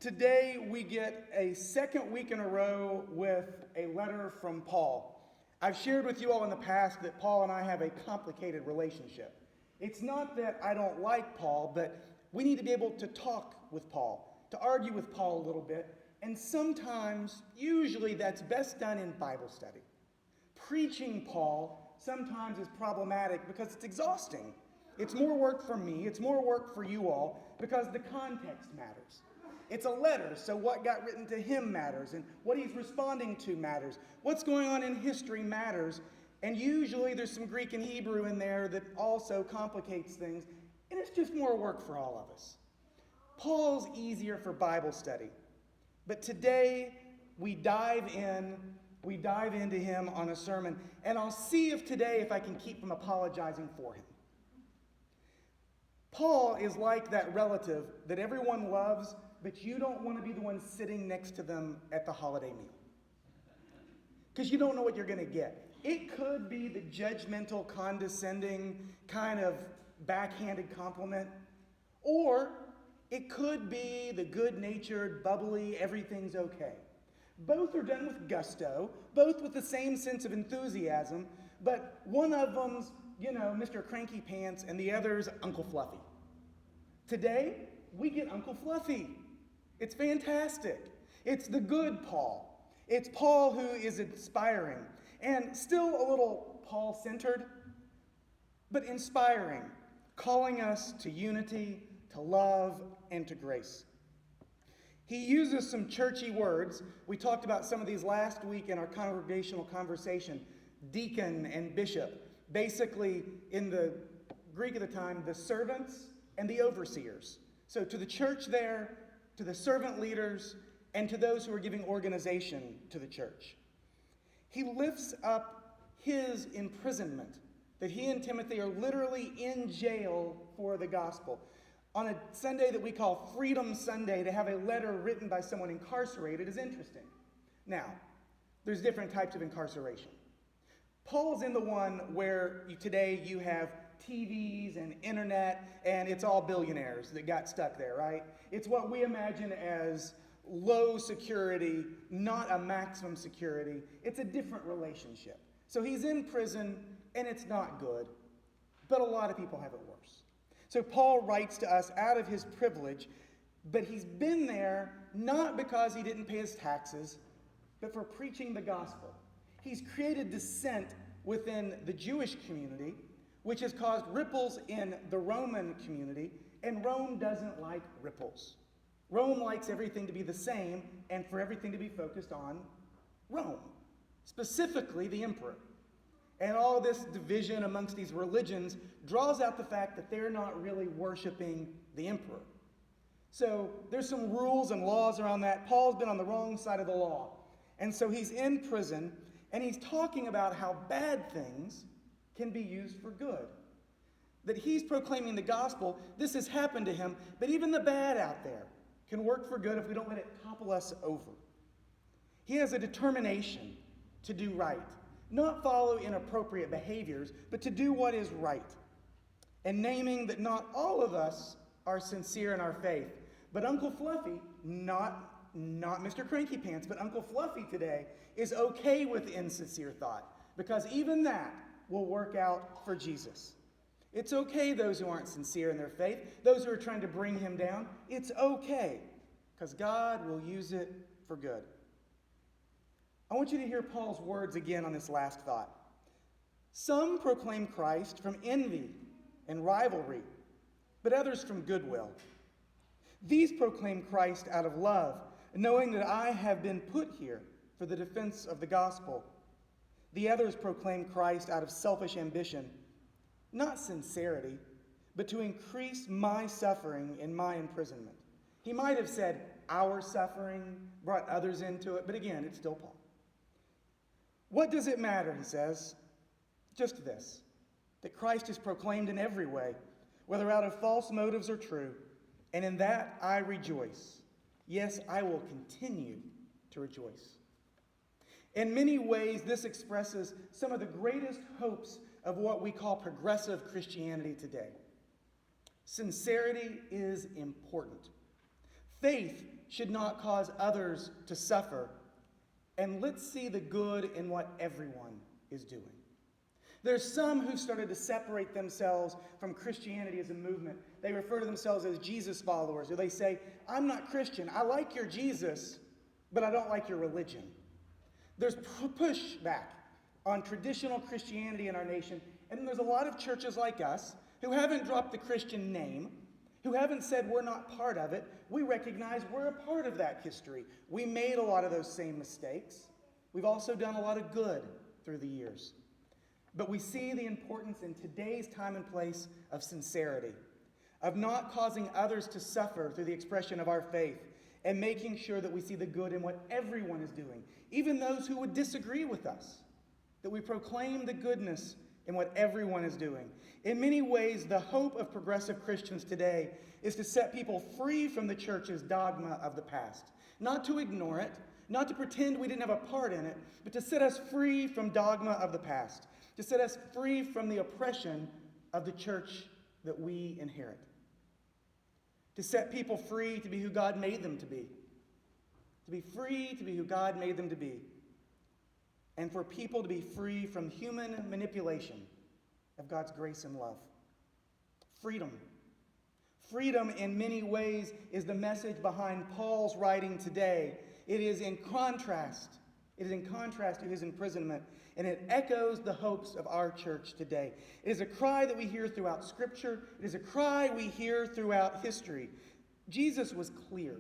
Today we get a second week in a row with a letter from Paul. I've shared with you all in the past that Paul and I have a complicated relationship. It's not that I don't like Paul, but we need to be able to talk with Paul, to argue with Paul a little bit, and sometimes, usually that's best done in Bible study. Preaching Paul sometimes is problematic because it's exhausting. It's more work for me, it's more work for you all, because the context matters. It's a letter, so what got written to him matters, and what he's responding to matters. What's going on in history matters, and usually there's some Greek and Hebrew in there that also complicates things, and it's just more work for all of us. Paul's easier for Bible study, but today we dive into him on a sermon, and I'll see if I can keep from apologizing for him. Paul is like that relative that everyone loves, but you don't want to be the one sitting next to them at the holiday meal. Because you don't know what you're going to get. It could be the judgmental, condescending, kind of backhanded compliment. Or it could be the good-natured, bubbly, everything's okay. Both are done with gusto, both with the same sense of enthusiasm, but one of them's, Mr. Cranky Pants, and the other's Uncle Fluffy. Today, we get Uncle Fluffy. It's fantastic. It's the good Paul. It's Paul who is inspiring, and still a little Paul-centered, but inspiring, calling us to unity, to love, and to grace. He uses some churchy words. We talked about some of these last week in our congregational conversation. Deacon and bishop. Basically, in the Greek of the time, the servants and the overseers. So to the church there, to the servant leaders, and to those who are giving organization to the church. He lifts up his imprisonment, that he and Timothy are literally in jail for the gospel. On a Sunday that we call Freedom Sunday, to have a letter written by someone incarcerated is interesting. Now, there's different types of incarceration. Paul's in the one where today you have TVs and internet, and it's all billionaires that got stuck there, right? It's what we imagine as low security, not a maximum security. It's a different relationship. So he's in prison, and it's not good, but a lot of people have it worse. So Paul writes to us out of his privilege, but he's been there not because he didn't pay his taxes, but for preaching the gospel. He's created dissent within the Jewish community, which has caused ripples in the Roman community, and Rome doesn't like ripples. Rome likes everything to be the same and for everything to be focused on Rome, specifically the emperor. And all this division amongst these religions draws out the fact that they're not really worshiping the emperor. So there's some rules and laws around that. Paul's been on the wrong side of the law. And so he's in prison, and he's talking about how bad things can be used for good. That he's proclaiming the gospel. This has happened to him, but even the bad out there can work for good if we don't let it topple us over. He has a determination to do right. Not follow inappropriate behaviors, but to do what is right. And naming that not all of us are sincere in our faith. But Uncle Fluffy, not Mr. Cranky Pants, but Uncle Fluffy today is okay with insincere thought. Because even that will work out for Jesus. It's okay, those who aren't sincere in their faith, those who are trying to bring him down, it's okay, because God will use it for good. I want you to hear Paul's words again on this last thought. Some proclaim Christ from envy and rivalry, but others from goodwill. These proclaim Christ out of love, knowing that I have been put here for the defense of the gospel. The others proclaim Christ out of selfish ambition, not sincerity, but to increase my suffering in my imprisonment. He might have said our suffering, brought others into it, but again, it's still Paul. What does it matter, he says? Just this, that Christ is proclaimed in every way, whether out of false motives or true, and in that I rejoice. Yes, I will continue to rejoice. In many ways, this expresses some of the greatest hopes of what we call progressive Christianity today. Sincerity is important. Faith should not cause others to suffer. And let's see the good in what everyone is doing. There's some who started to separate themselves from Christianity as a movement. They refer to themselves as Jesus followers, or they say, I'm not Christian. I like your Jesus, but I don't like your religion. There's pushback on traditional Christianity in our nation, and there's a lot of churches like us who haven't dropped the Christian name, who haven't said we're not part of it. We recognize we're a part of that history. We made a lot of those same mistakes. We've also done a lot of good through the years. But we see the importance in today's time and place of sincerity, of not causing others to suffer through the expression of our faith, and making sure that we see the good in what everyone is doing, even those who would disagree with us, that we proclaim the goodness in what everyone is doing. In many ways, the hope of progressive Christians today is to set people free from the church's dogma of the past, not to ignore it, not to pretend we didn't have a part in it, but to set us free from dogma of the past, to set us free from the oppression of the church that we inherit. To set people free to be who God made them to be. To be free to be who God made them to be. And for people to be free from human manipulation of God's grace and love. Freedom. Freedom in many ways is the message behind Paul's writing today. It is in contrast to his imprisonment, and it echoes the hopes of our church today. It is a cry that we hear throughout Scripture. It is a cry we hear throughout history. Jesus was clear.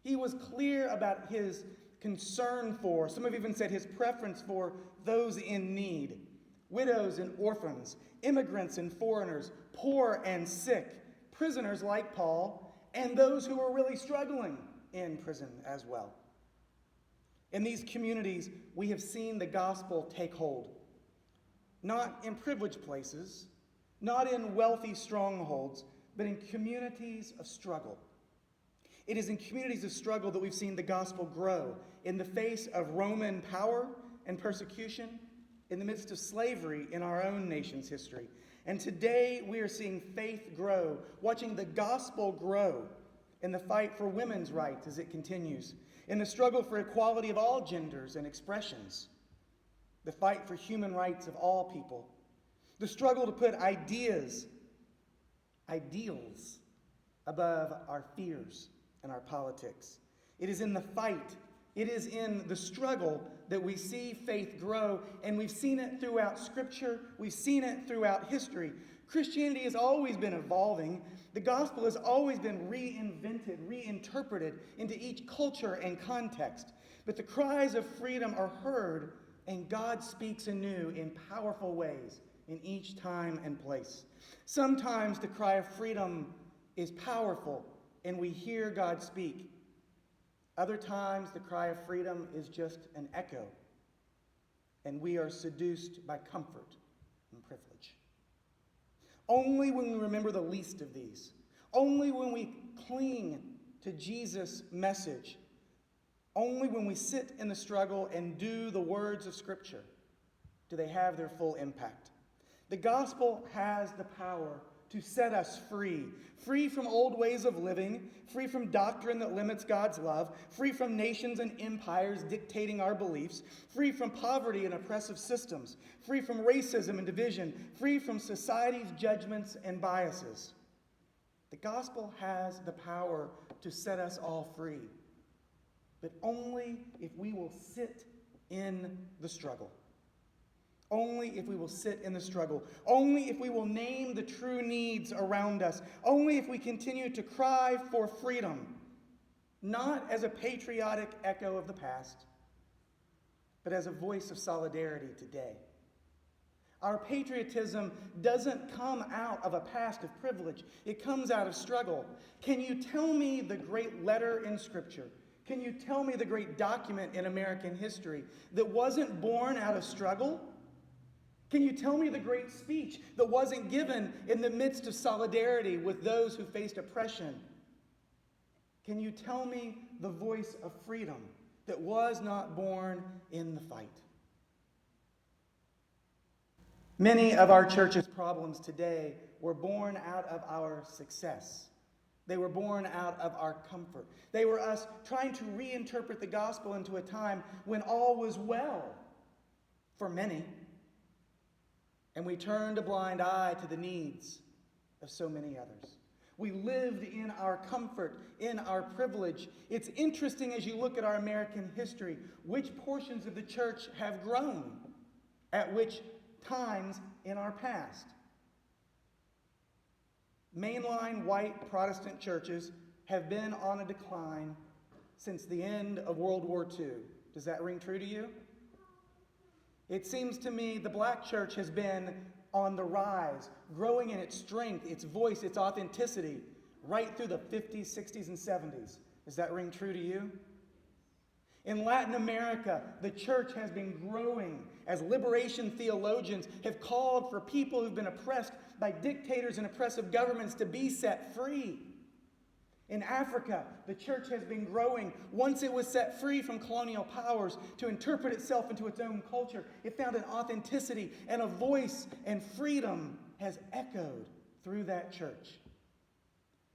He was clear about his concern for, some have even said his preference for, those in need. Widows and orphans, immigrants and foreigners, poor and sick, prisoners like Paul, and those who were really struggling in prison as well. In these communities, we have seen the gospel take hold. Not in privileged places, not in wealthy strongholds, but in communities of struggle. It is in communities of struggle that we've seen the gospel grow in the face of Roman power and persecution, in the midst of slavery in our own nation's history. And today we are seeing faith grow, watching the gospel grow in the fight for women's rights as it continues, in the struggle for equality of all genders and expressions, the fight for human rights of all people, the struggle to put ideals above our fears and our politics. It is in the fight, it is in the struggle that we see faith grow, and we've seen it throughout Scripture, we've seen it throughout history. Christianity has always been evolving. The gospel has always been reinvented, reinterpreted into each culture and context. But the cries of freedom are heard, and God speaks anew in powerful ways in each time and place. Sometimes the cry of freedom is powerful, and we hear God speak. Other times the cry of freedom is just an echo, and we are seduced by comfort and privilege. Only when we remember the least of these, only when we cling to Jesus' message, only when we sit in the struggle and do the words of Scripture do they have their full impact. The gospel has the power to set us free, free from old ways of living, free from doctrine that limits God's love, free from nations and empires dictating our beliefs, free from poverty and oppressive systems, free from racism and division, free from society's judgments and biases. The gospel has the power to set us all free, but only if we will sit in the struggle. Only if we will sit in the struggle. Only if we will name the true needs around us. Only if we continue to cry for freedom, not as a patriotic echo of the past, but as a voice of solidarity today. Our patriotism doesn't come out of a past of privilege. It comes out of struggle. Can you tell me the great letter in Scripture? Can you tell me the great document in American history that wasn't born out of struggle? Can you tell me the great speech that wasn't given in the midst of solidarity with those who faced oppression? Can you tell me the voice of freedom that was not born in the fight? Many of our church's problems today were born out of our success, They were born out of our comfort. They were us trying to reinterpret the gospel into a time when all was well for many. And we turned a blind eye to the needs of so many others. We lived in our comfort, in our privilege. It's interesting as you look at our American history, which portions of the church have grown at which times in our past. Mainline white Protestant churches have been on a decline since the end of World War II. Does that ring true to you? It seems to me the black church has been on the rise, growing in its strength, its voice, its authenticity, right through the 50s, 60s, and 70s. Does that ring true to you? In Latin America, the church has been growing as liberation theologians have called for people who've been oppressed by dictators and oppressive governments to be set free. In Africa, the church has been growing. Once it was set free from colonial powers to interpret itself into its own culture, it found an authenticity and a voice, and freedom has echoed through that church.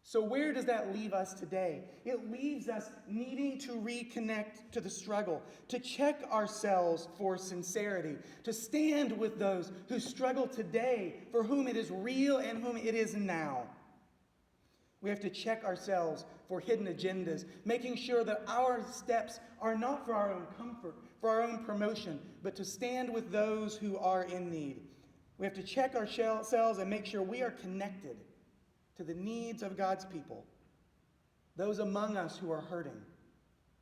So where does that leave us today? It leaves us needing to reconnect to the struggle, to check ourselves for sincerity, to stand with those who struggle today, for whom it is real and whom it is now. We have to check ourselves for hidden agendas, making sure that our steps are not for our own comfort, for our own promotion, but to stand with those who are in need. We have to check ourselves and make sure we are connected to the needs of God's people, those among us who are hurting,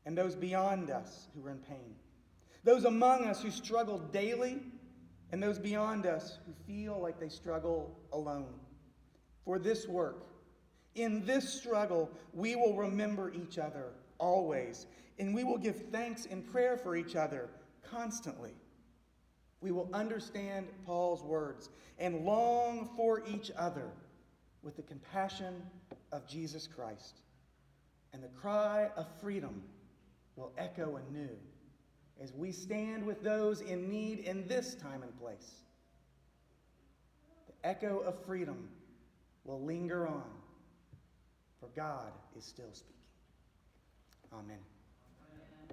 and those beyond us who are in pain, those among us who struggle daily, and those beyond us who feel like they struggle alone. For this work, in this struggle, we will remember each other always, and we will give thanks in prayer for each other constantly. We will understand Paul's words and long for each other with the compassion of Jesus Christ. And the cry of freedom will echo anew as we stand with those in need in this time and place. The echo of freedom will linger on, for God is still speaking. Amen.